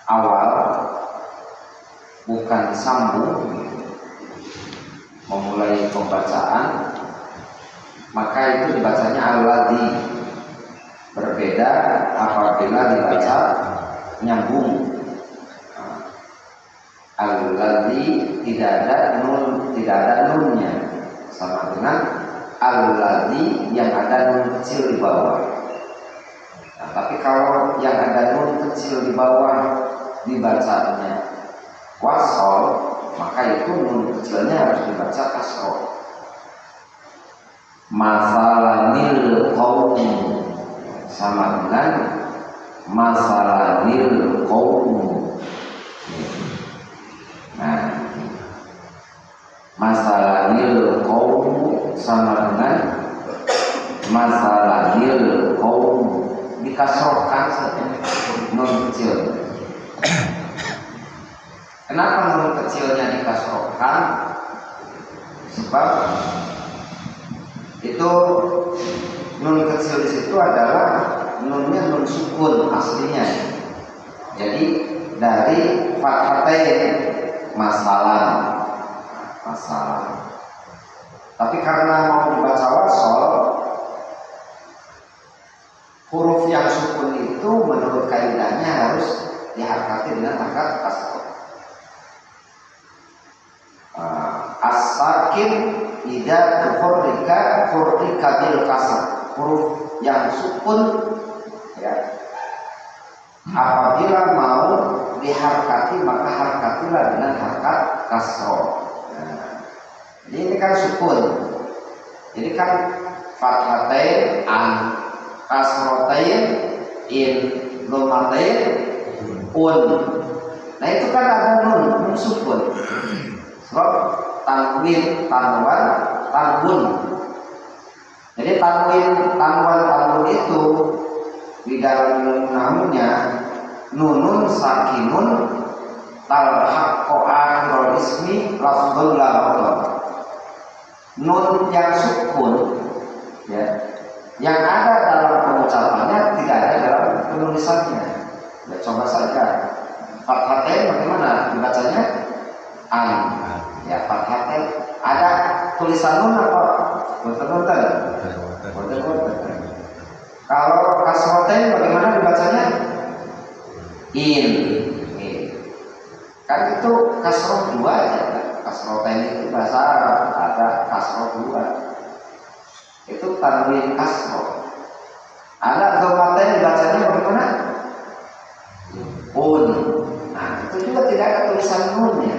awal, bukan sambung memulai pembacaan, maka itu dibacanya alladzi. Berbeda apabila dibaca nyambung. Alladzi tidak ada nun, tidak ada nunnya, sama dengan alladzi yang ada nun kecil di bawah. Nah, tapi kalau yang ada nun kecil di bawah dibacanya wasol, maka itu nun kecilnya harus dibaca kasroh. Masalanil qaum sama dengan masalanil qaum. Nah, masalanil qaum sama dengan masalanil qaum, dikasrohkan saja nun kecil. Kenapa nun kecilnya dikasrohkan? Sebab itu nun kecil di situ adalah nunnya nun sukun aslinya. Jadi dari fathatain masalah. Tapi karena mau dibaca wasol, huruf yang sukun itu menurut kaidahnya harus diharokati dengan harokat kasroh. As-sakin idza tuharrika bil kasr, huruf yang sukun ya, apabila mau diharokati maka harokatilah dengan harokat kasroh. Ini kan sukun, jadi kan fathatain an, kasrotain in, dhammatain un. Nah itu kan ada nun sukun. Sebab tanwin, tanwan, tanwun. Jadi tanwin, tanwan, tanwun itu di dalam namanya nunun sakinun talhaqqa akhirul ismi lafdzul lamdhah. Nun yang sukun ya, yang ada dalam pengucapannya tidak ada dalam penulisannya. Ya, coba saja fathatain bagaimana dibacanya? An. Ya, fathatain ada tulisan nun apa? Betul-betul. Kalau kasrotain bagaimana dibacanya? In. Kan itu kasroh dua aja. Kasrotain itu bahasa Arab, ada kasroh dua. Itu tanwin kasroh. Ada dhammatain dibacanya bagaimana? Un. Nah, itu juga tidak ada tulisan nunnya.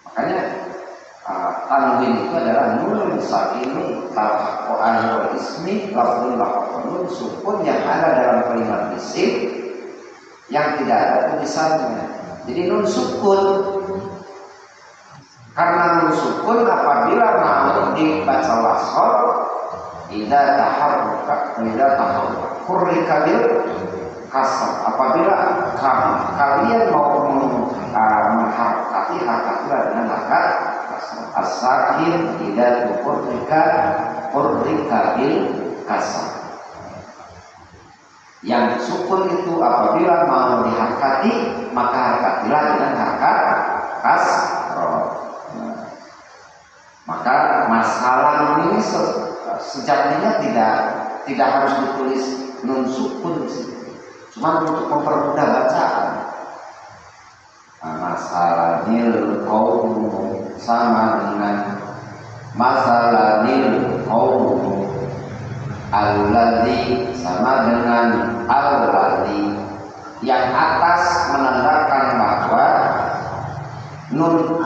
Makanya tanwin itu adalah nun sakini talhaqqa akhirul ismi lafdzul lamdhah, nun sukun yang ada dalam kalimat isim yang tidak ada tulisannya. Jadi nun sukun. Karena nun sukun apabila mau dibaca wasol, idza taharraka hurrika bil kasr. Apabila kalian mau mengharokati harokatilah dengan harokat kasr. As-sakin idza hurrika bil kasr. Yang sukun itu apabila mau diharokati maka harokatilah dengan harokat kasroh. Maka masalah ini sejatinya tidak harus ditulis nun sukun di situ, cuma untuk mempermudah bacaan. Masalanil qaum sama dengan masalanil qaum, alladzi sama dengan alladzi. Yang atas menandakan bahwa nun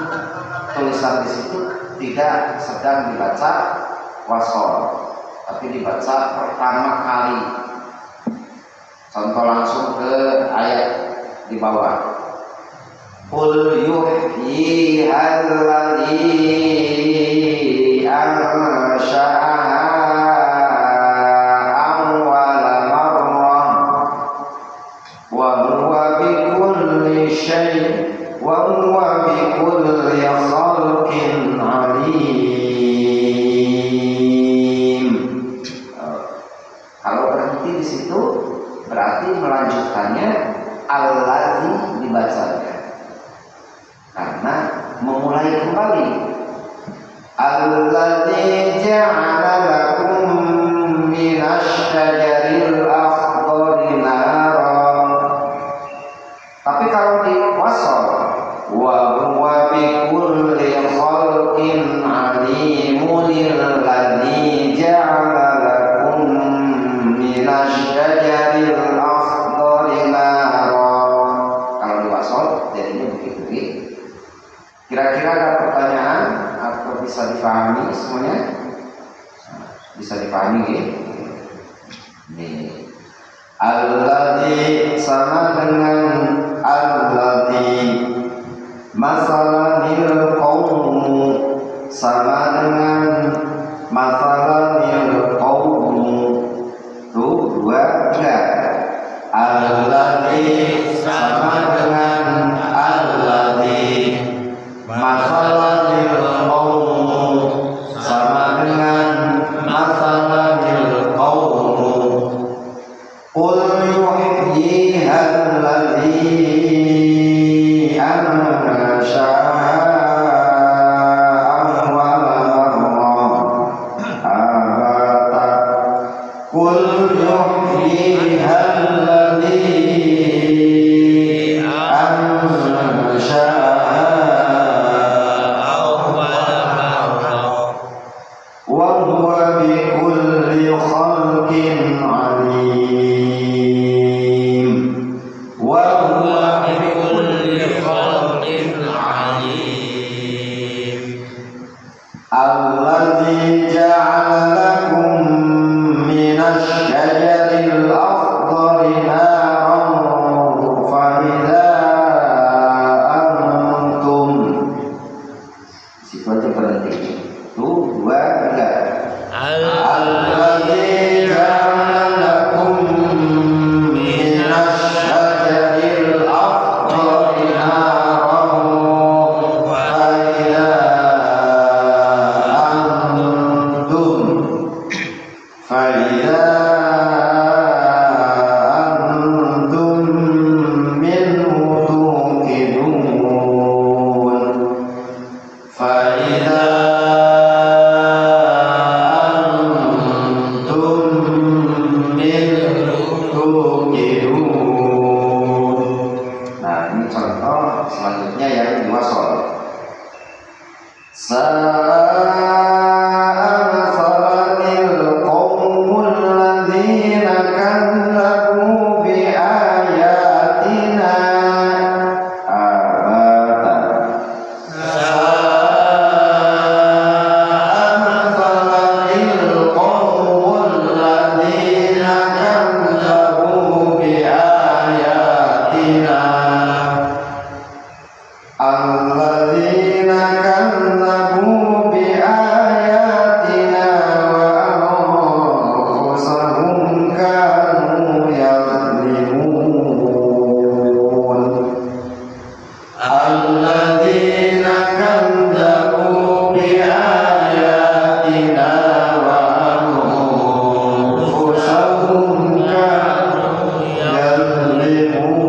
tulisan di situ tidak sedang dibaca wasol, tapi dibaca pertama kali. Contoh langsung ke ayat di bawah. Qul yuhyi alladzi ansha'aha awwala marrah wa huwa bikulli syai' wa huwa bikulli khalqin alim. Kalau berhenti di situ berarti melanjutkannya alladzi dibacanya karena memulai kembali. Alladzi ja'ala lakum minasy-syajaril akhdari naran. Tapi kalau di wasal wa huwa bi kulli khalqin alimun alladzi ja'ala lakum minasy-syajaril akhdari naran. Kalau di wasal jadinya begitu. Kira-kira ada pertanyaan atau bisa dipahami semuanya? Bisa dipahami ya? Nih. Alladzi sama dengan alladzi, masalanil qaum sama dengan masalanil qaum. Tuh dua tiga. Alladzi sama dengan alladzi, masalanil qaum sama dengan masalanil qaum. Qul yuhyiha alladzi ansha'a awwala marrah. Qul yuhyiha alladzi ansha'a alladzi ja'ala lakum minasy-syajaril akhdari naran fa idza antum. Situ aja berhenti. Tuh dua tiga. Alladzi ja'ala lakum minasy-syajaril akhdari naran fa idza فإذا أنتم منه توقدون. فإذا أنتم منه توقدون. Nah, ini contoh selanjutnya yang diwasol. Alladzina kadzabu biayatina wa anfusahum kanu yadhlimun. Alladzina kadzabu biayatina wa anfusahum kanu yadhlimun.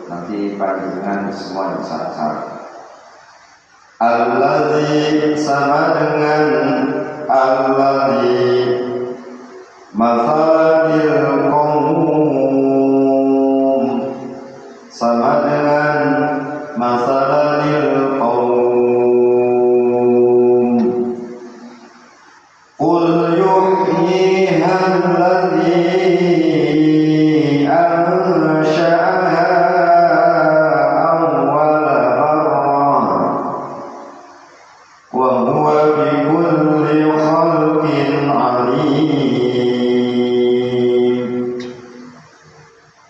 Nanti panjenengan semua salah-salah. Alladzi sama dengan alladzi, masalanil qaum sama dengan masalanil qaum. Qul yuhyiha alladzi ansha'aha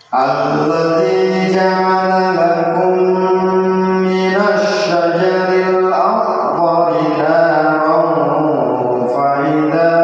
alladzi ja'ala lakum minasy-syajaril akhdari naran fa idza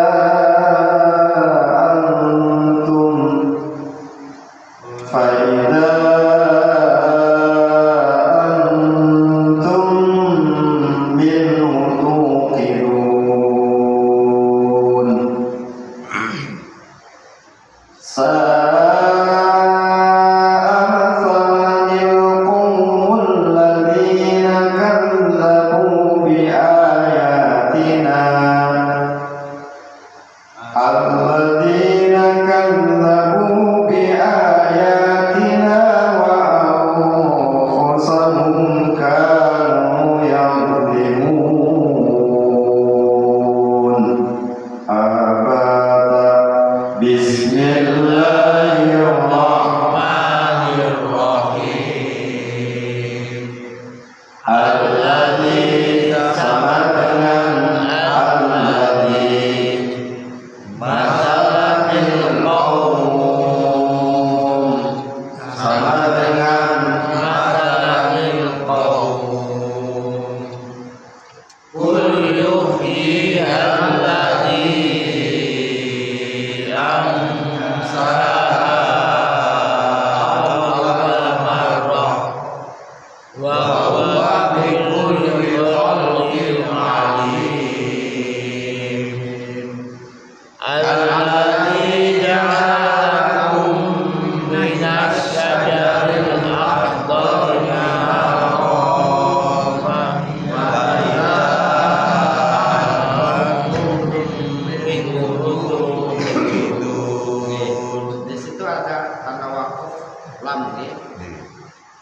Di situ ada tanda wakaf lam ya.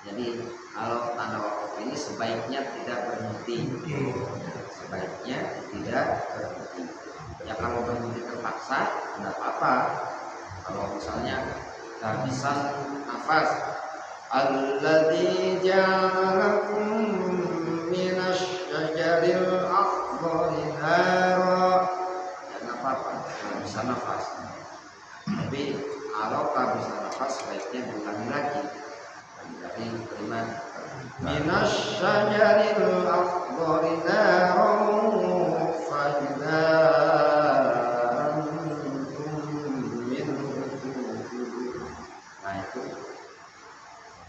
Jadi kalau tanda wakaf ini sebaiknya tidak berhenti. Sebaiknya tidak berhenti. Ya kalau berhenti terpaksa tidak apa-apa. Kalau misalnya kehabisan nafas, alladzi ja'alakum minasyajaril akhdari nara, jangan apa-apa kehabisan nafas. Tapi kalau kehabisan nafas sebaiknya diulangi lagi dari kalimat minasyajaril akhdari nara fa'idza.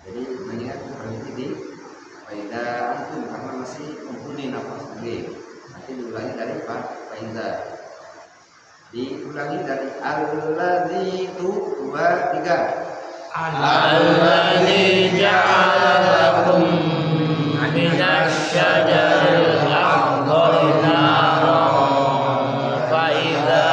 Jadi mendingan berhenti di faida antum karena masih mempunyai nafas lagi. Nanti diulangi dari faida. Diulangi dari alladzi itu 2 3. Alladzi ja'ala lakum minasyajaril akhdari naran fa idza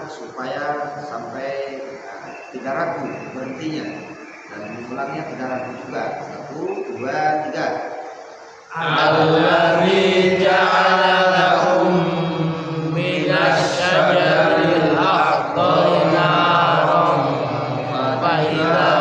supaya sampai 3 ragu berhentinya dan mulangnya 3 ragu juga. 1 2 3. Alladzi ja'ala lakum minasyajaril akhdari naran fa idza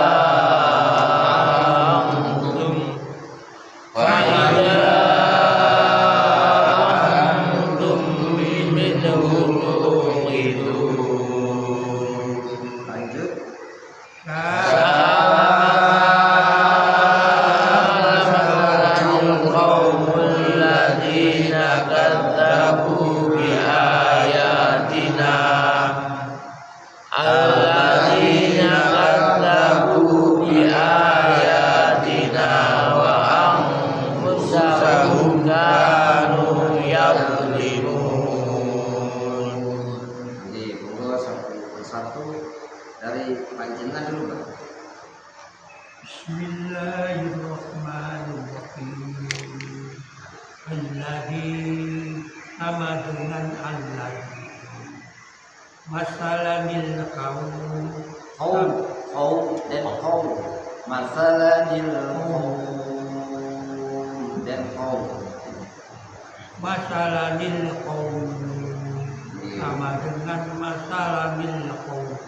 dari panjenengan dulu, Pak. Bismillahirrahmanirrahim. Alladzi sama dengan alladzi masalamil Qaum dan qaum. Masalamil qaum dan qaum. masalamil qaum sama dengan masalamil qaum.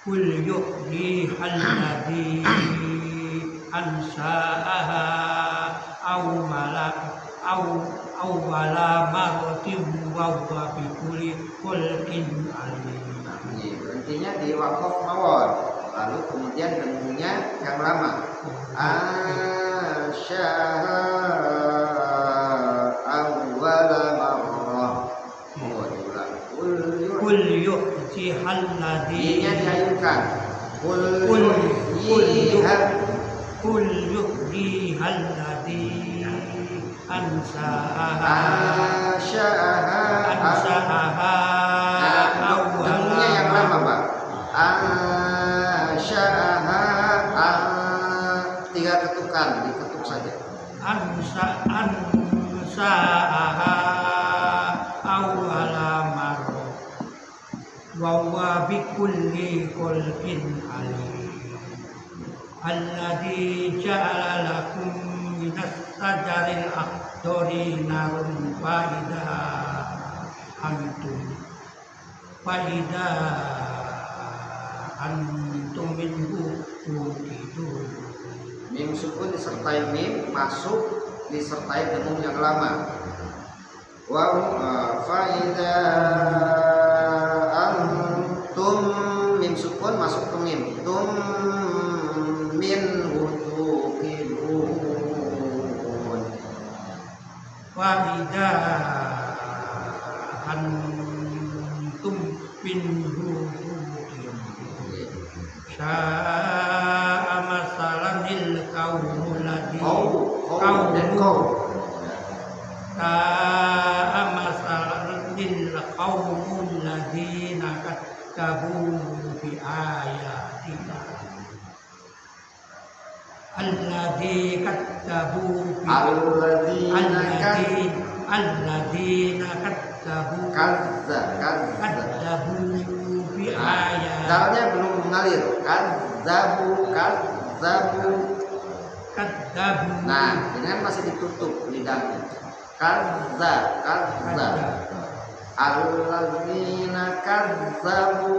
Kul yuhyi alladzi ansa'aha aw wala maratin wa huwa bi kulli khalqin alim. Berhentinya di wakaf mawon, lalu kemudian dengunya yang lama. Asyaha awwala marrah. Kul yuhyi alladzi Ini diayunkan. Kul yuhyi alladzi ansa'aha dengunya yang lama, Pak. Ansa'aha 3 ketukan, diketuk saja. Ansa'aha awwala marrah wa huwa bi kulli khalqin alim. Alladzi ja'ala lakum minas sajaril akhdari narun fa idza antum minhu tuqidun. Mim sukun disertai mim, masuk disertai dengung yang lama. Wa faida antum, mim sukun masuk ke mim. Tum min tuqidun. Faida antum minhu tuqidun. Sya'a masalanil qaumul ladzi Sya'a masalanil qaumul ladzina kadzabu bi ayatina alladzi kadzabu bi alladzina kadzabu bi ayatina dalnya belum mengalir. Kadzabu. Nah, ini kan masih ditutup lidahnya. Kadza. Alladzina kadzabu.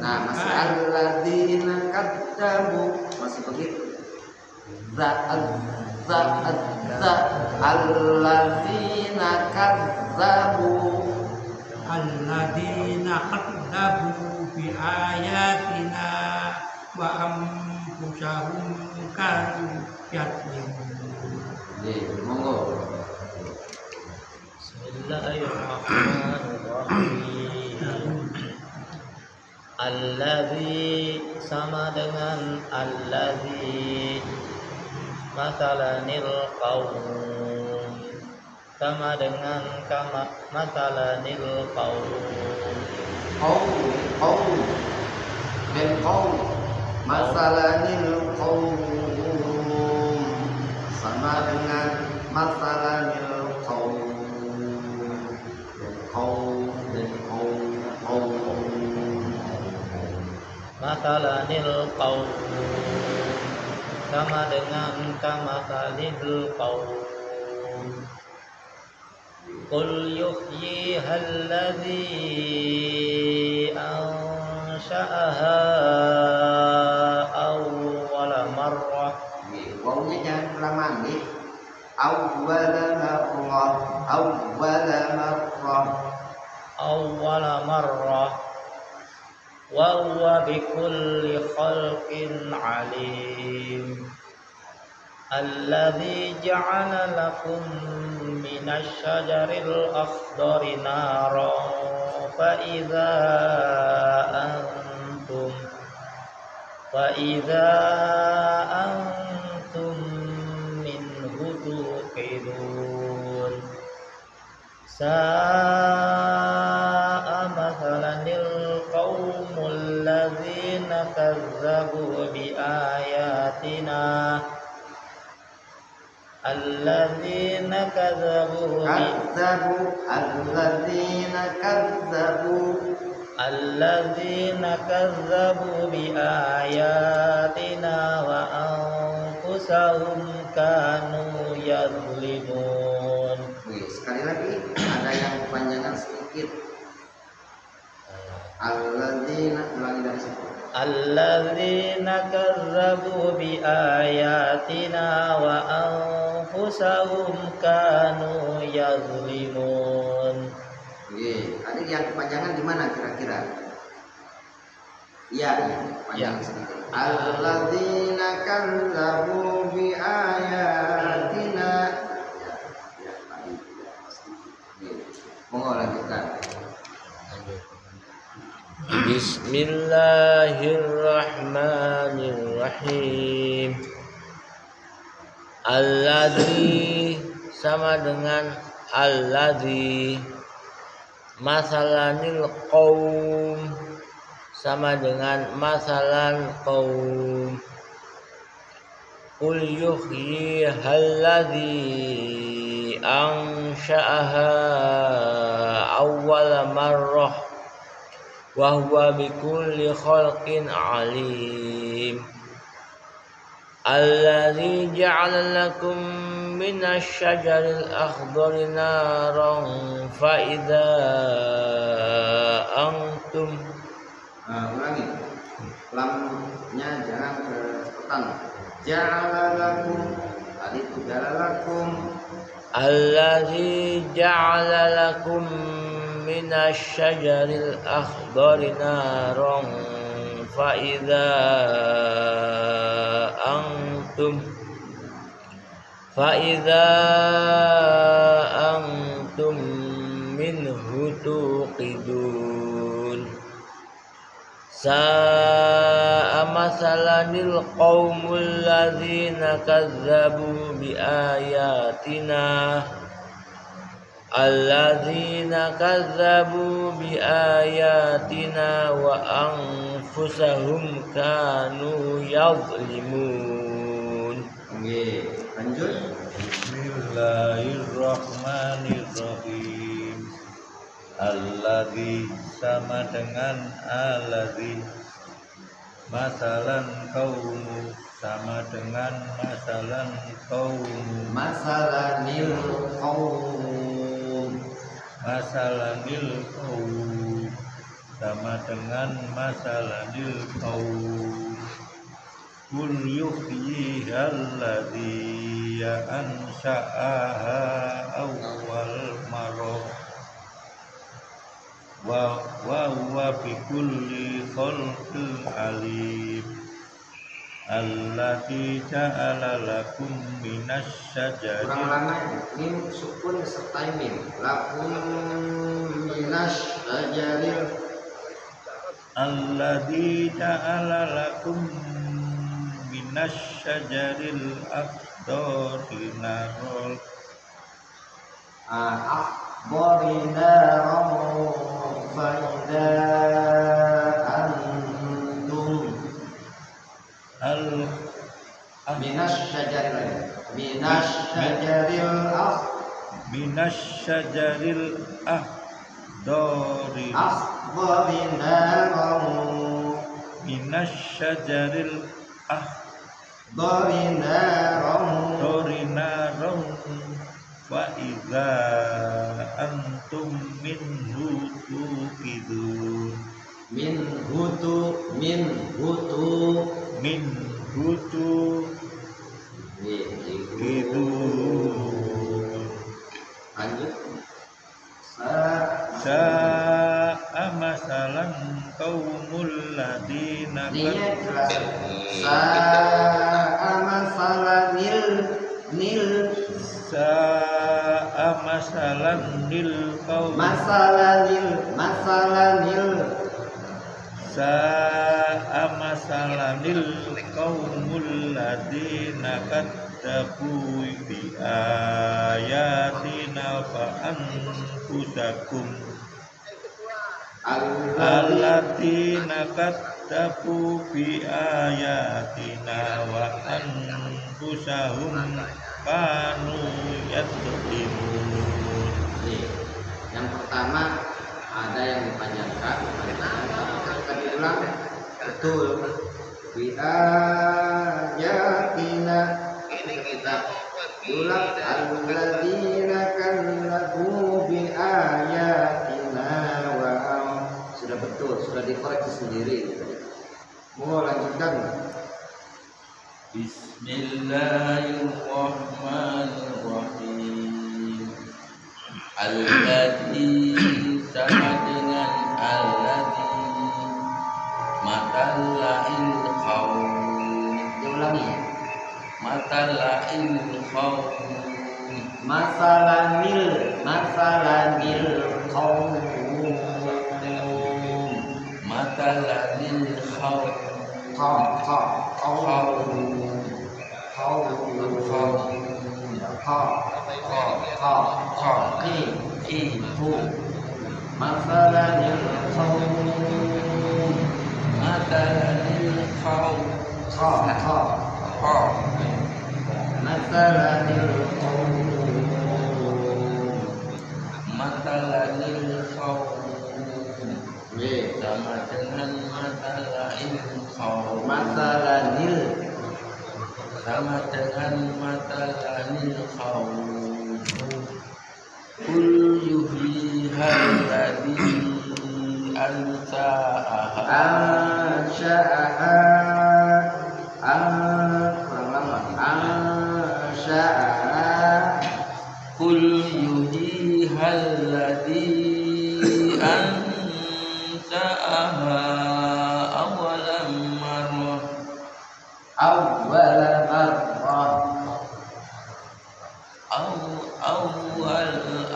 Nah, masih alladzina kadzabu. Masih begitu. Alladzina kadzabu. Alladzina kadzabu bi ayatina wa anfusahum kanu yadzlimun. Monggo. Bismillahirrahmanirrahim. Alladzi sama dengan alladzi, masalanil qaum sama dengan kama masalanil qaum. Masalanil qaum sama dengan masalanil qaum. Masalanil qaum sama dengan kamasalil qaum. Qul yuhyiha alladzi ansha'aha awwala marrah. Wawunya jangan kelamaan nih. Awwala marrah. Wa huwa bikulli khalqin alim. Alladzi ja'ala lakum minasy syajaril akhdari naran fa idza antum minhu tuqidun. Sa'a mathalanil qaumul ladzina kazzabu bi ayatina alladzina kazzabu bi ayatina wa anfusahum kanu yadzlimun. Sekali lagi ada yang panjangan sedikit. Alladzina, ulangi dari situ. Alladzina kazzabu bi ayatina wa anfusahum kanu yazlimun. Adik yang kepanjangan di mana kira-kira? Iya, panjang sedikit. Alladzina kazzabu bi ayatina. Monggo lanjutkan. Bismillahirrahmanirrahim. Alladzi sama dengan alladzi. Masalanil qaum sama dengan masalan qaum. Qul yuhyi alladzi ansha'aha awwala marrah wa huwa bikulli khalqin alim. Alladzi ja'ala lakum minasy syajaril akhdari naran fa idza antum. Ulangi. Lamnya jangan kecepatan. Ja'ala lakum. Tadi itu ja'ala lakum. Alladzi ja'ala lakum minasy syajaril akhdari naran fa idza antum minhu tuqidun. Sa'a masalanil qaumul ladzina kazzabu bi ayatina alladzina kazzabu bi ayatina wa anfusahum kanu yadhlimun. Nggih, lanjut. Bismillahirrahmanirrahim. Alladzi sama dengan alladzi. Masalan kaumu sama dengan masalan kaumu. Masalanil qaum. Masalanil qaum sama dengan masalanil qaum. Kul yuhyiha alladzi ansha'aha awwal marrah wa huwa bikulli khalqin alim. Alladzi ja'ala lakum minasy syajari. Kurang lama mim sukun serta mim. Lakum minasy syajaril. Alladzi ja'ala lakum minasy syajaril akhdari narol. Akhbarina fa'idha antum minasy syajaril akhdari. Minasy syajaril akhdari narol. Wa idza antum minhu tuqidun. Minhu tuqidun. Lanjut. Sa'a masalan qaumul ladina Sa'a masalanil Sa'a masalan lil qaum. Sa'a masalanil qaumul ladina kadzabu bi ayatina fa anfusakum. Alladziina kadzabu bi ayatina wa anfusahum kanu yadhlimun. Yang pertama ada yang dipanjangkan, ketika diulang betul. Bi ayatina, kita diulang alladzina kadzabu bi ayatina wa sudah betul, sudah dikoreksi sendiri. Mau lanjutkan? Bismillahirrahmanirrahim. Alladzi sama dengan alladzi matalail qaum. Diulangi. Matalail qaum. Masalanil qaum. Matalanil qaum. Masalanil qaum. Matalanil qaum. Masalanil qaum. Matalanil qaum. Sama dengan matalanil qaum. Masalanil sama dengan matalanil qaum. Kul yuhyiha alladzi ansa'aha. Kul yuhyiha alladzi ansa'aha awwalam marrah.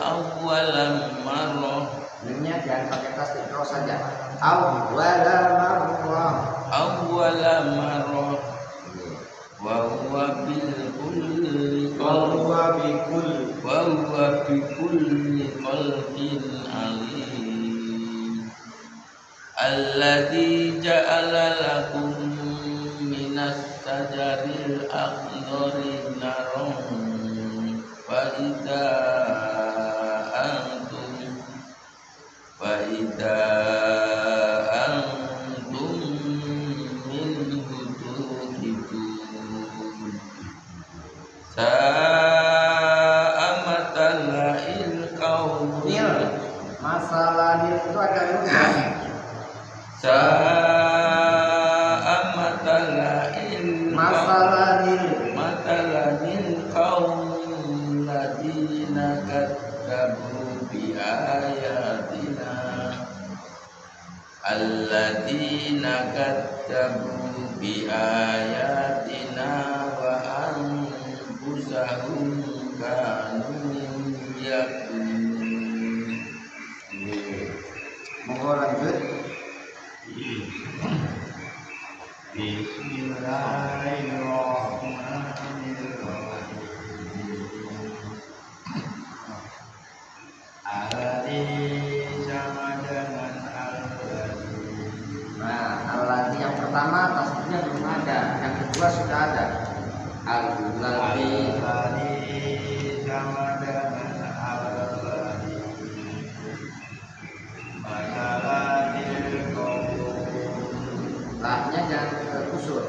Awwalam marrah. Ini jangan pakai tasdid terus saja. Awwalam marrah. wa huwa bi kulli khalqin alim. Alladzi ja'ala lakum minas sajaril akhdari naron wa idza antum minhu tuqidun. Sa'a matala'il qawmi. Masalah nil itu ada dua. Sa'a matala'il qawmi ladina kadzabu bi ayatina. Alladzina kadzabu bi ayatina wa anfusahum kanu yakunun. Monggo lanjut. Alladzi yang pertama tasbihnya belum ada, yang kedua sudah ada. Alladzi sama dengan alladzi lahnya jangan terkusur,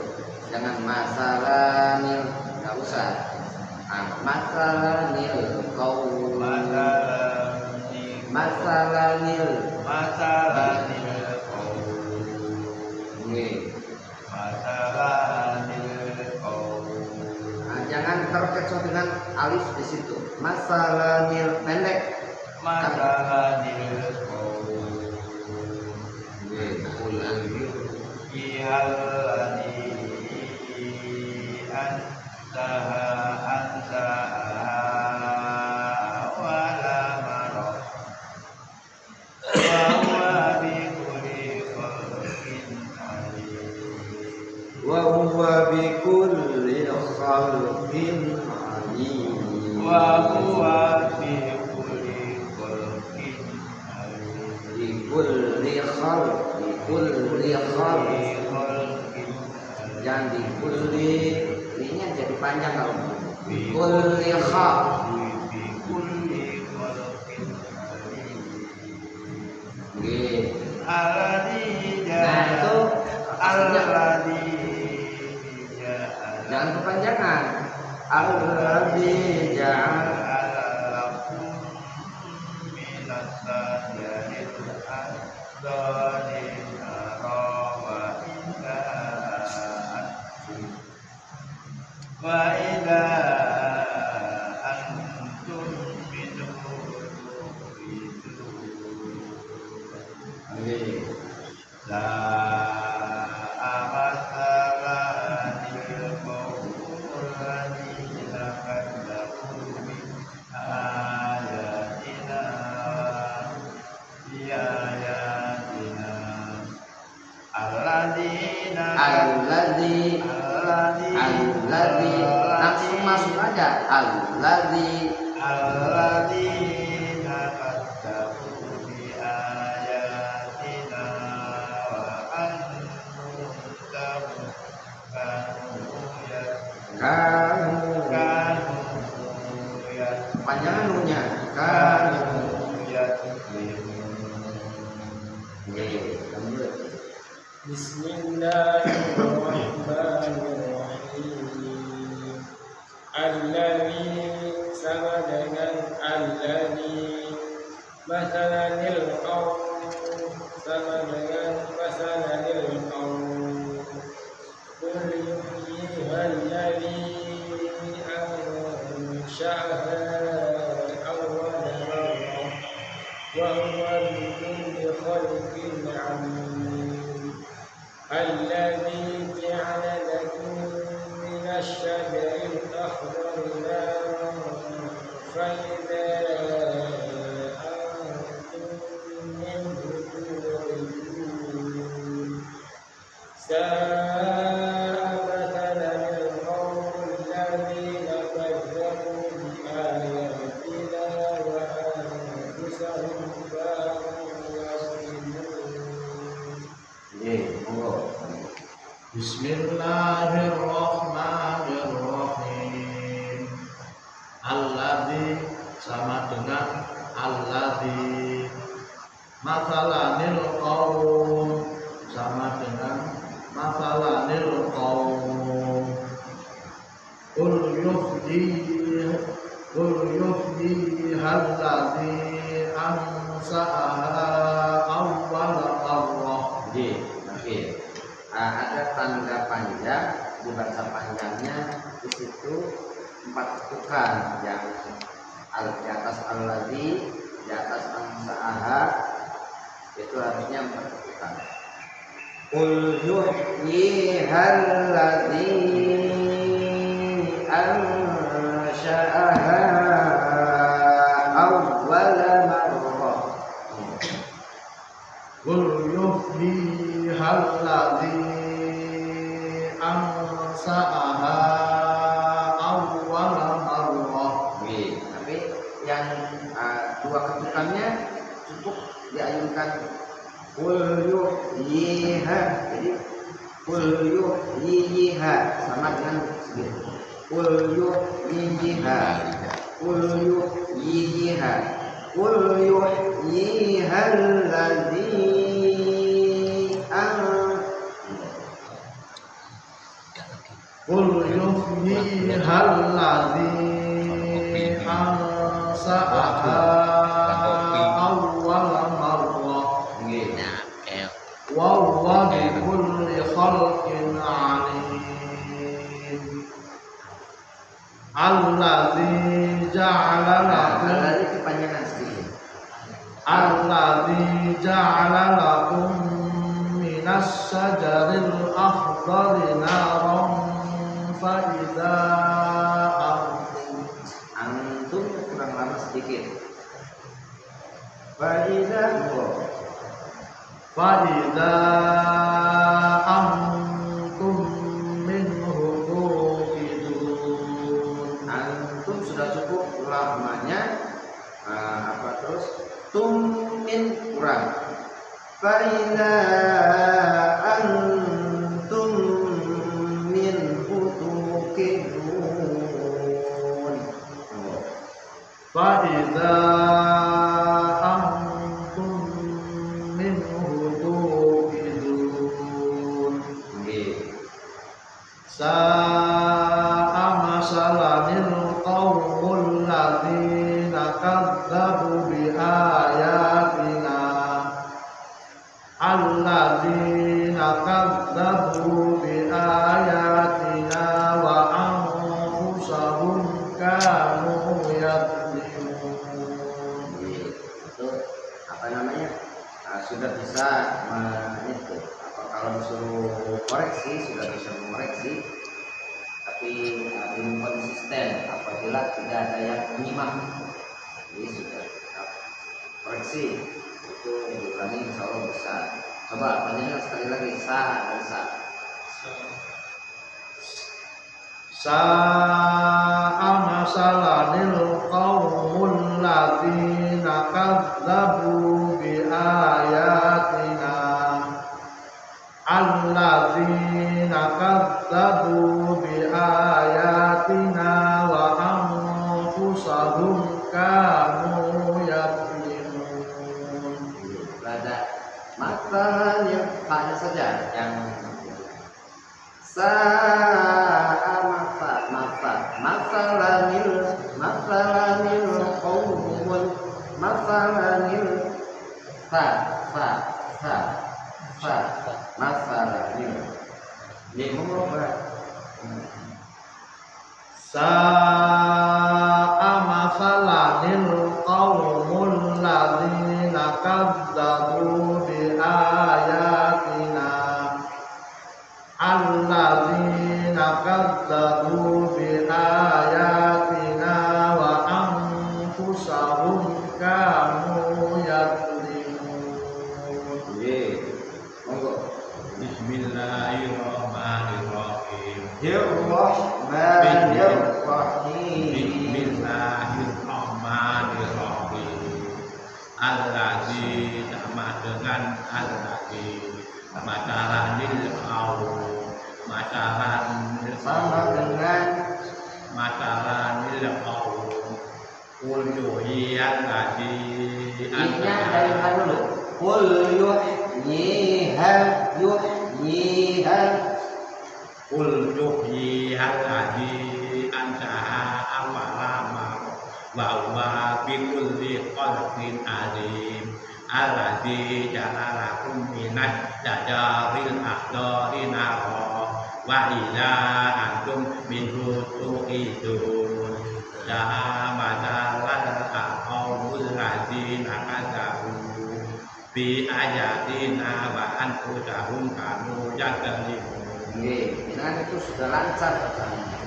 jangan masalanil, nggak usah. Masalanil kau masalanil jangan terkecoh dengan alif di situ. Masalanil pendek. Wa huwa bi kulli khalqin alim. Bi kulli khalqin. Jangan di kulli, ini jadi panjang kalau bi kulli khalqin. Nah itu jangan kepanjangan. Alladzi ja'ala lakum minas sajaril akhdari wa idza antum minhu tuqidun. Alladzi langsung masuk aja. Alladzina kadzabu bi ayatina wa antum kanu panjangan nunya kanu Bismillahirrahmanirrahim. Alladzi sama dengan alladzi. Masalanil qaum sama dengan masalanil qaum. Qul yuhyihalladzi ansha'aha awwala marrah wa huwa bi kulli khalqin 'alim. الذي جعل لكم من الشجر الأخضر نارا فإذا أنتم منه توقدون. ساء مثلا القوم Bismillahirrahmanirrahim. Alladzi sama dengan alladzi. Mathalanil qaum sama dengan mathalanil qaum. Qul yufdi alladzi ansa'aha awwal marrah. Oke. Ada tanda panjang, dibaca panjangnya di situ 4 ketukan yang di atas alladzi, di atas ansa'aha itu harusnya 4 ketukan. Qul yuhyihal ladzi ansha'aha awwala marrah. Qul yuhyihal ladzi ansa'aha awwala marrah. Tapi yang 2 ketukannya cukup diayunkan. Qul yuhyiha, jadi qul yuhyiha sama dengan segitu. Qul yuhyiha, qul yuhyiha, qul yuhyiha alladzi Qul yuhyiha alladzi ansa'aha awwala marrah. Wa huwa bi kulli khalqin alim. Alladzi ja'ala lakum, alladzi kepanjangan sedikit. alladzi ja'ala lakum minas syajaril akhdari naran fa idza Antum kurang lama sedikit. Faidah antum minhu tuqidun. Antum sudah cukup lamanya. Terus tumin kurang. Faidah antum minhu tuqidun. Faiza antum minhu tuqidun. Sa'a masalanil qaumul ladzina kadzdzabu bi ayatina. Alladzina kadzdzabu bi ayatina wa anfusahum kanu yadlimun. Itu apa namanya? Sudah bisa itu. Kalau disuruh koreksi sudah bisa mengoreksi, tapi belum konsisten apabila tidak ada yang menyimak. Jadi sudah koreksi itu diulangi, insya Allah bisa. Coba panjangkan sekali lagi, sa. Sa'a masalanil qaumul ladzina kadzdzabu bi ayatina. Alladzina kadzdzabu bi ayatina wa anfusahum kanu yadlimun. Pada masalah yang hanya saja yang masalanil qaumul masalanil masalanil ini mengubah. Sa'a masalanil qaumul ladzina kadzdzabu bi ayatina. Alladzina kadzdzabu bi ayatina wa anfusahum kanu yadlimun. Monggo. Bismillahirrahmanirrahim. Bismillahirrahmanirrahim. Alladzi sama dengan alladzi. Matalanil qaum sama dengan masalah qaum qul yuhiyan lagi ini dari mana dulu qul yuhyihan qul yuhiyan lagi antaha awalama wa huwa bi kulli khalqin alim alladzi ja'alakum minad dajaril aqdari nara wa ila antum minhu tuqidun la madalan aqaul ladzina kadzabu bi ayatina wa anfusahum kanu yadzalimun. Nggih, nah itu sudah lancar katanya.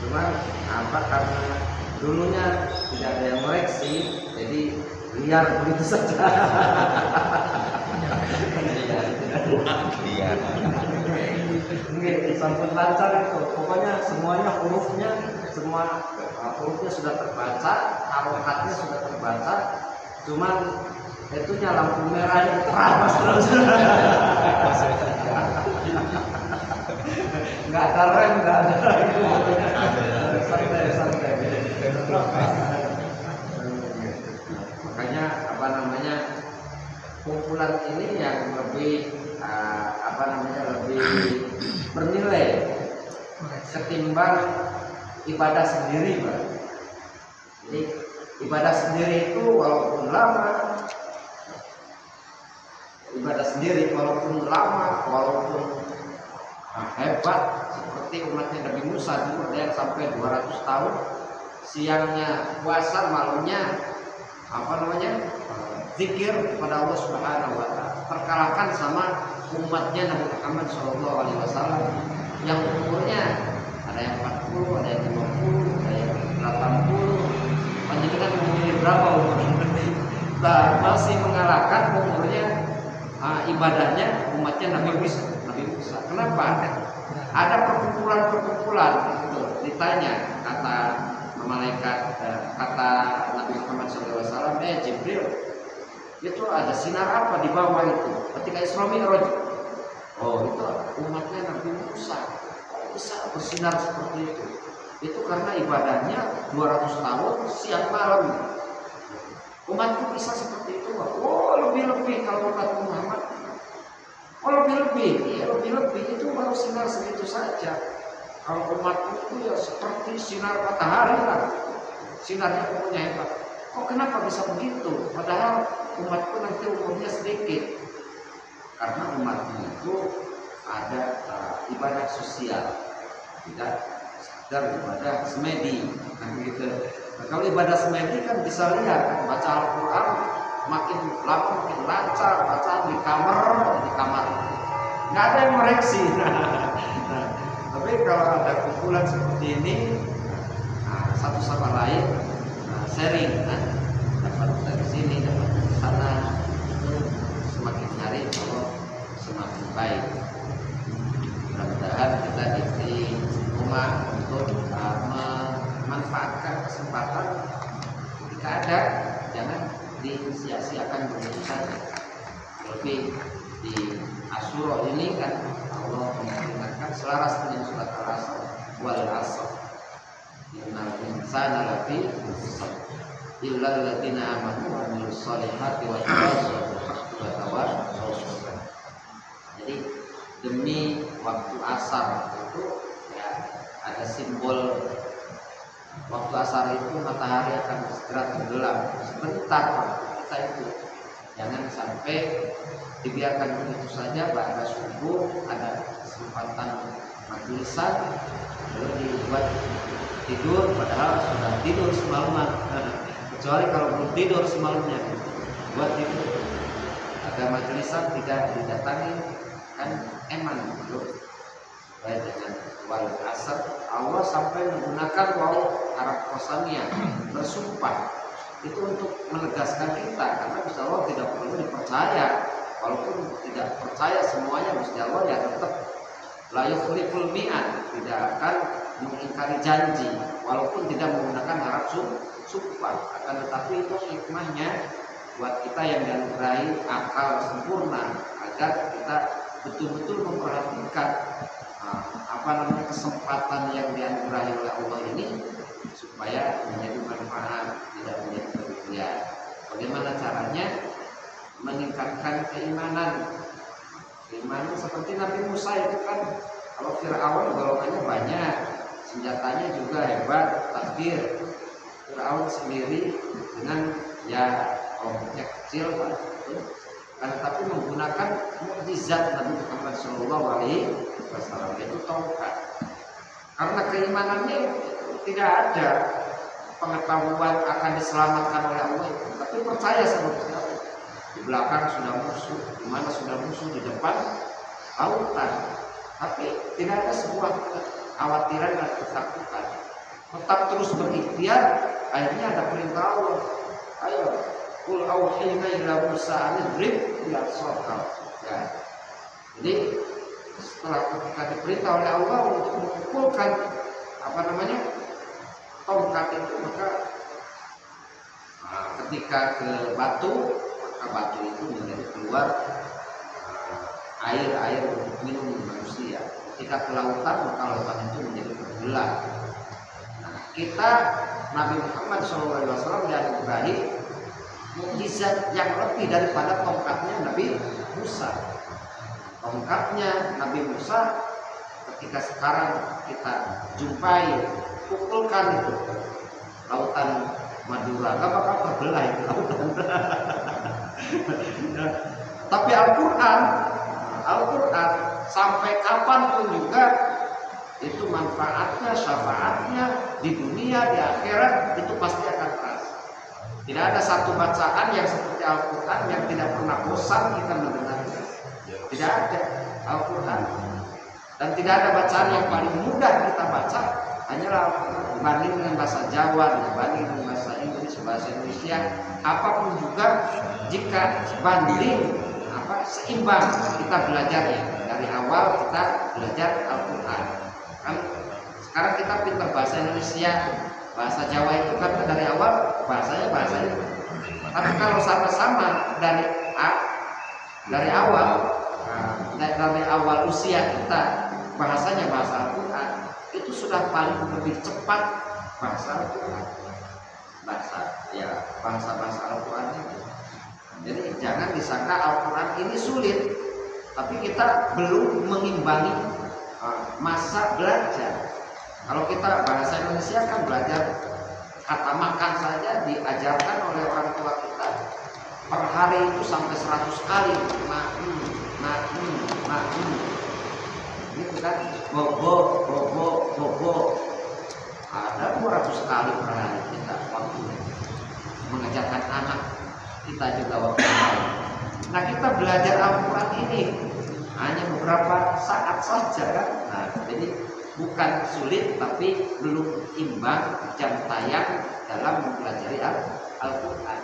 Cuma apa karena dulunya tidak ada yang koreksi, jadi liar begitu saja. Liar. Nggih, sampai lancar itu. Pokoknya semuanya hurufnya sudah terbaca, harokatnya sudah terbaca. Cuman itunya lampu merahnya terabas terus. Nggak ada rem, nggak ada santai. Makanya apa namanya kumpulan ini yang lebih lebih bernilai ketimbang ibadah sendiri, Pak. Jadi ibadah sendiri itu walaupun lama, walaupun hebat seperti umatnya Nabi Musa dulu, ada yang sampai 200 tahun siangnya puasa, malamnya zikir kepada Allah Subhanahu wa taala, terkalahkan sama umatnya Nabi Muhammad SAW yang umurnya ada yang 40, ada yang 50, ada yang 80. Panjenengan umurnya berapa umurnya? Masih mengalahkan umurnya ibadahnya umatnya Nabi Musa. Kenapa? Ada perkumpulan itu ditanya, kata malaikat, kata Nabi Muhammad SAW, Jibril, itu ada sinar apa di bawah itu ketika Isra Mi'raj? Oh, itu umatnya Nabi Musa. Kok bisa bersinar seperti itu? Itu karena ibadahnya 200 tahun siang malam. Umatku bisa seperti itu. Oh, lebih-lebih kalau umat Muhammad. Oh, lebih-lebih itu baru sinar segitu saja. Kalau umatku itu ya seperti sinar matahari lah. Sinarnya pokoknya hebat. Kok kenapa bisa begitu? Padahal umatku nanti umurnya sedikit. Karena umatku itu ada ibadah sosial, tidak sekedar ibadah semedi, kan gitu. Nah, kalau ibadah semedi kan bisa lihat, baca Al-Quran makin lama makin lancar, bacaan di kamar, nggak ada yang mereksi. Nah, tapi kalau ada kumpulan seperti ini, satu sama lain sharing, dapat dari sini, dapat dari sana, itu semakin hari kalau semakin baik. Mudah-mudahan kita diberi rumah untuk memanfaatkan kesempatan ketika ada, jangan disia-siakan begitu saja. Lebih di Asyura ini kan Allah mengingatkan selaras dengan surat Al-Asr, wal asr innal insana lafi khusr illa alladziina aamanu wa 'amilus shalihati wa tawassaw bil haqqi wa tawassaw bis sabr. Jadi demi waktu asar itu ya ada simbol waktu asar itu matahari akan segera tenggelam. Sebentar waktu kita itu, jangan sampai dibiarkan begitu saja. Pada subuh ada kesempatan majlisan lalu dibuat tidur, padahal sudah tidur semalaman. Kecuali kalau belum tidur semalamnya, buat tidur. Ada majlisan tidak didatangi, kan eman dulu. Baik dengan wal asr, Allah sampai menggunakan waw Arab kosamiyah, bersumpah. Itu untuk menegaskan kita, karena Gusti Allah tidak perlu dipercaya. Walaupun tidak percaya semuanya Gusti Allah, ya tetap la yukhliful mi'ad, tidak akan mengingkari janji walaupun tidak menggunakan harap sumpah. Akan tetapi itu hikmahnya buat kita yang dianugerahi akal sempurna, agar kita betul-betul memperhatikan kesempatan yang dianugerahi oleh Allah ini supaya menjadi manfaat, tidak menjadi kerugian. Bagaimana caranya? Meningkatkan keimanan. Keimanan seperti Nabi Musa itu kan, kalau Fir'aun golongannya banyak, senjatanya juga hebat, takdir. Fir'aun sendiri dengan kelompoknya kecil, tapi menggunakan mukjizat Nabi Muhammad SAW, yaitu tongkat. Karena keimanannya tidak ada pengetahuan akan diselamatkan oleh Allah, tapi percaya sama Allah. Di belakang sudah musuh, di mana sudah musuh, di depan lautan, tapi tidak ada sebuah kekhawatiran dan ketakutan. Tetap terus berikhtiar. Akhirnya ada perintah Allah, ayo qul auhayna ila Musa an idrib bil asar. Jadi setelah ketika diperintah oleh Allah untuk memukulkan tongkat itu, maka ketika ke batu, maka batu itu menjadi keluar air untuk minum manusia. Ketika ke lautan, maka lautan itu menjadi tenggelam. Kita Nabi Muhammad SAW dianugerahi mukjizat yang lebih daripada tongkatnya Nabi Musa. Tongkatnya Nabi Musa ketika sekarang kita jumpai, pukulkan itu lautan Madura, gak bakal terbelah itu lautan. Tapi Al-Quran sampai kapanpun juga itu manfaatnya, syafaatnya di dunia, di akhirat itu pasti akan terasa. Tidak ada satu bacaan yang seperti Al-Quran yang tidak pernah bosan kita mendengarnya. Tidak ada Al-Quran. Dan tidak ada bacaan yang paling mudah kita baca, hanyalah Al-Quran. Dibanding dengan bahasa Jawa, dibanding dengan bahasa Inggris, bahasa Indonesia, apapun juga, jika banding seimbang kita belajar dari awal kita belajar Al-Quran. Kan sekarang kita pintar bahasa Indonesia, bahasa Jawa itu kan dari awal bahasanya bahasa itu. Tapi kalau sama-sama dari awal usia kita bahasanya bahasa Al-Quran, itu sudah paling lebih cepat bahasa Al-Quran. Bahasa Al-Quran itu. Jadi jangan disangka Al-Quran ini sulit, tapi kita belum mengimbangi masa belajar. Kalau kita bahasa Indonesia kan belajar kata makan saja diajarkan oleh orang tua kita per hari itu sampai 100 kali. Gitu kan, bobo. Ada 200 kali per hari kita waktu mengajarkan anak kita juga waktu. Nah, kita belajar Al-Quran ini hanya beberapa saat saja kan. Nah, jadi bukan sulit, tapi belum imbang jam tayang dalam mempelajari Al-Quran.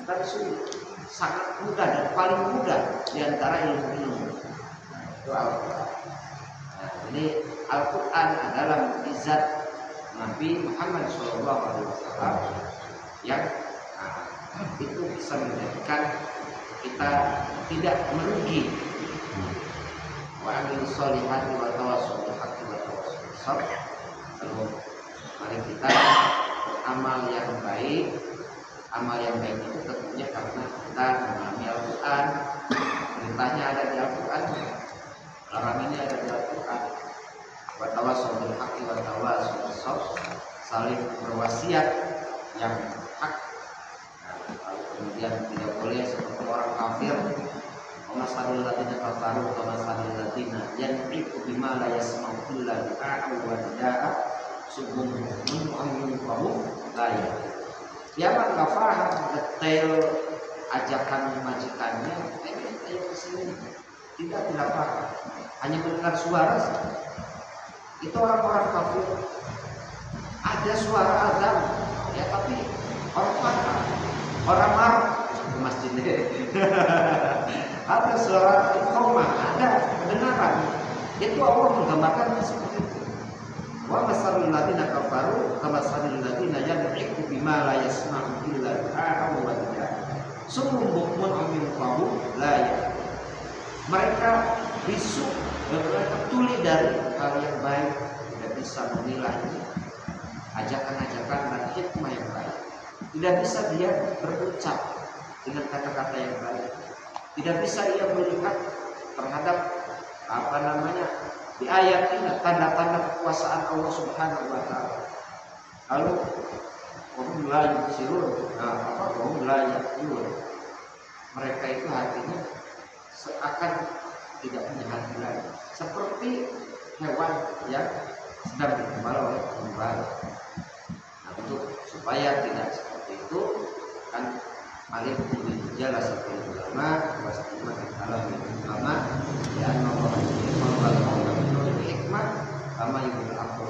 Bukan sulit, sangat mudah dan paling mudah di antara ilmu-ilmu. Itu Al-Quran. Nah, jadi Al-Quran adalah mukjizat Nabi Muhammad SAW yang itu bisa menjadikan kita tidak merugi. Wa amil sholihati wa tawassul bil haqqi wa tawassul bis sabr. Lalu mari kita beramal yang baik. Amal yang baik itu tentunya karena kita memahami Al-Quran. Perintahnya ada di Al-Quran, larangannya ada di Al-Quran. Wa tawassul bil haqqi wa tawassul bis sabr. Saling berwasiat yang hak. Kemudian tidak boleh seperti orang kafir, masalul ladina kafaru wa masalul ladina yanfiqu bima la yasma'u illa bi'a wa da'a subhum min qawm lain. Dia enggak paham detail ajakan majikannya, ayo ke sini. Tidak paham. Hanya mendengar suara saja. Itu orang-orang kafir. Ada suara azan, ya, tapi orang paham. Orang marah ke masjid. Ada suara iqamah, ada kebenaran. Itu Allah menggambarkan seperti itu. Wa masalul ladina kafaru kamasalil ladina yanfiqu bima la yasma'u illa du'a wa nidaa. Summun bukmun umyun fahum la ya'lamun. Mereka bisu dan mereka tuli dari hal yang baik, tidak bisa memilah ajakan-ajakan dan hikmah yang baik. Tidak bisa dia berucap dengan kata-kata yang baik. Tidak bisa ia melihat terhadap di ayat ini tanda-tanda kekuasaan Allah Subhanahu wa taala. Lalu wahum la yubsirun, wahum la yaqilun. Mereka itu hatinya seakan tidak punya hati lagi, seperti hewan yang sedang digembala oleh pengembala. Nah, untuk supaya tidak seperti itu kan mari jelas seperti ulama wastima alam ulama dan Allah hikmah sama yang berlaku.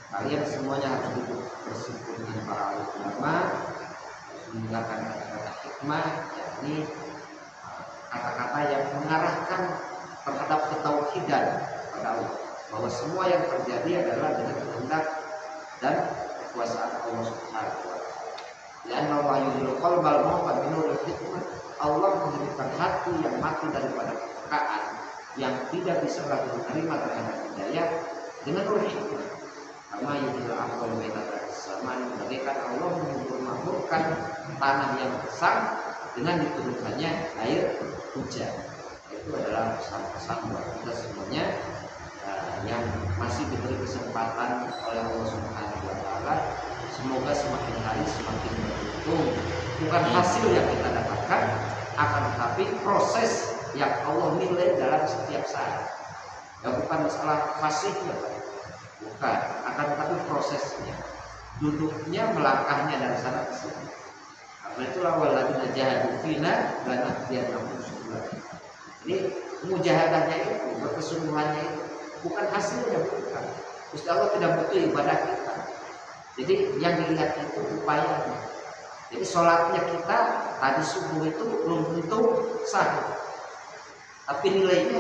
Kalian semuanya harus duduk bersekutu dengan para ulama, menggunakan kata-kata hikmah, yakni kata-kata yang mengarahkan terhadap ketauhidan pada Allah, bahwa semua yang terjadi adalah dengan kehendak dan kekuasaan Allah Subhanahu wa taala. Dan Allah yudhil qalbal mauta binuril hikmah. Allah menjadikan hati yang mati daripada kepekaan, yang tidak bisa lagi menerima terhadap hidayah dengan nur hikmah. Karena yudhil aqwal bainal zaman, bagaikan Allah memakmurkan tanah yang besar dengan diturunkannya air hujan. Itu adalah pesan-pesan buat kita semuanya yang masih diberi kesempatan oleh Allah Subhanahu wa taala. Semoga semakin hari semakin beruntung. Bukan hasil yang kita dapatkan, akan tetapi proses yang Allah nilai dalam setiap saat. Ya, bukan masalah fasihnya, bukan, akan tetapi prosesnya, duduknya, melangkahnya dari sana ke sini. Karena itulah walladzina jahadu fina lanahdiyannahum subulana. Jadi mujahadahnya itu, berkesungguhannya itu, bukan hasilnya, bukan. Gusti Allah tidak butuh ibadah kita. Jadi yang dilihat itu upayanya. Jadi sholatnya kita tadi subuh itu belum tentu sah, tapi nilainya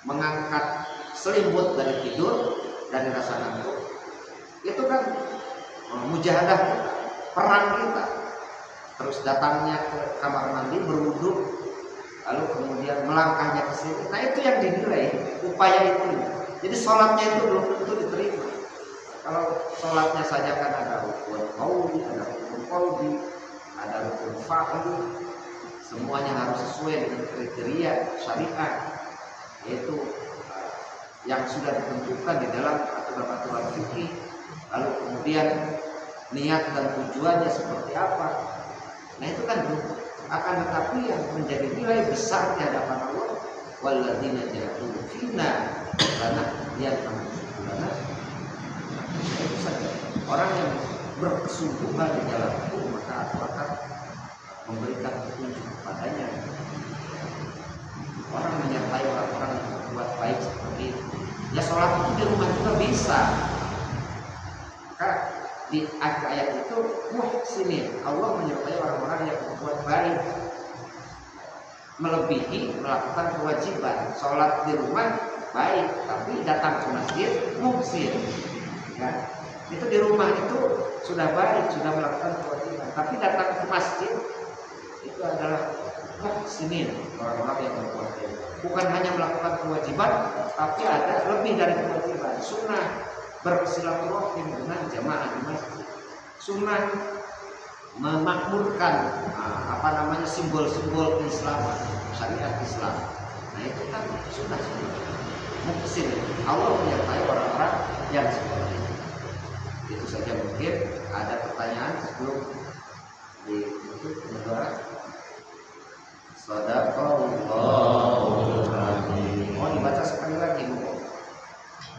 mengangkat selimut dari tidur, dari rasa ngantuk, itu kan mujahadah kita, perang kita. Terus datangnya ke kamar mandi berwudu, lalu kemudian melangkahnya ke sini. Nah itu yang dinilai, upaya itu. Jadi sholatnya itu belum tentu diterima. Kalau sholatnya saja kan ada rukun qauli, ada rukun qalbi, ada rukun fa'li, semuanya harus sesuai dengan kriteria syariat, yaitu yang sudah ditentukan di dalam aturan-aturan fikih. Lalu kemudian niat dan tujuannya seperti apa. Nah itu kan akan tetapi yang menjadi nilai besar di hadapan Allah, walladzina jahadu fina lanahdiyannahum subulana. Itu saja. Orang yang bersungguhan di jalanku, maka aku akan memberikan petunjuk kepadanya. Orang menyertai orang-orang yang berbuat baik seperti itu. Ya sholat itu di rumah juga bisa. Maka di akhir ayat itu muhsinin, Allah menyertai orang-orang yang berbuat baik, melebihi melakukan kewajiban. Sholat di rumah baik, tapi datang ke masjid muhsin. Ya, itu di rumah itu sudah baik, sudah melakukan kewajiban, tapi datang ke masjid itu adalah muhsinin, orang-orang yang berbuat baik. Bukan hanya melakukan kewajiban, tapi ada lebih dari kewajiban. Sunnah bersilaturahim dengan jamaah di masjid. Sunnah memakmurkan simbol-simbol keislaman, syariat Islam. Nah itu kan sunnah. Muhsin, Allah menyertai orang-orang yang seperti itu. Itu saja mungkin. Ada pertanyaan sebelum ditutup pendoa. Shadaqallahul azim. Mau dibaca sekali lagi, Bu.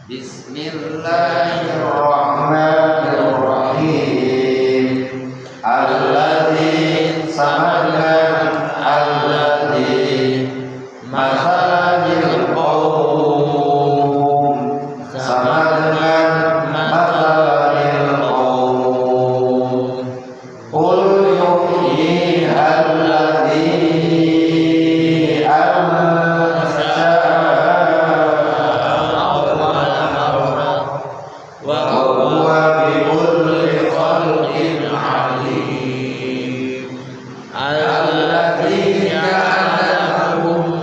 Bismillahirrahmanirrahim. Alladzi samangan alladzi masalil qaum samangan masalil qaum qul yuhyi alladzi الذي جعل لكم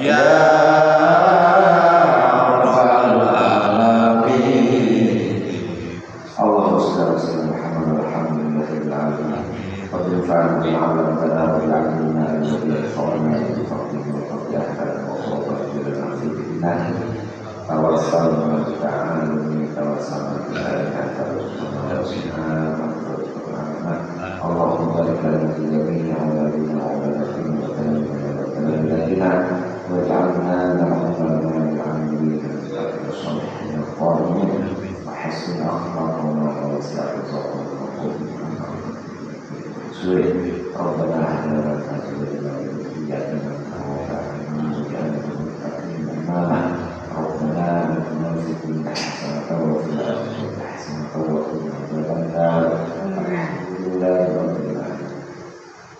Ya Rabbal Alamin. Allahumma shalli ala sayyidina Muhammad walhamdulillahil alamin. Fadil fa'al bi'alamana wa bi'alamina alladhi fa'alna bi-fadlihi wa fadlihi wa fadlihi fi dinina. Tawassalna ta'ala bi tawassalna bi'alika Allahumma barik lana fi jami'i awladina wa awladatina wa tanabina wa ja'alna na'udzuka min al-'amilin was-salihin al-qalimin wa hassin akhlaqana wa islahil sulit Rabbana hadana tasbihna wa iyyatina Rabbana atina fid dunya hasanatan wa fil akhirati hasanatan wa qina adzabannar. Alhamdulillahi rabbil alamin.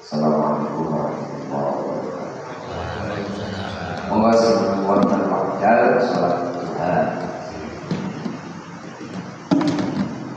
Assalamualaikum warahmatullahi wabarakatuh. Monggo sebelum wonten wekdal salat Duha.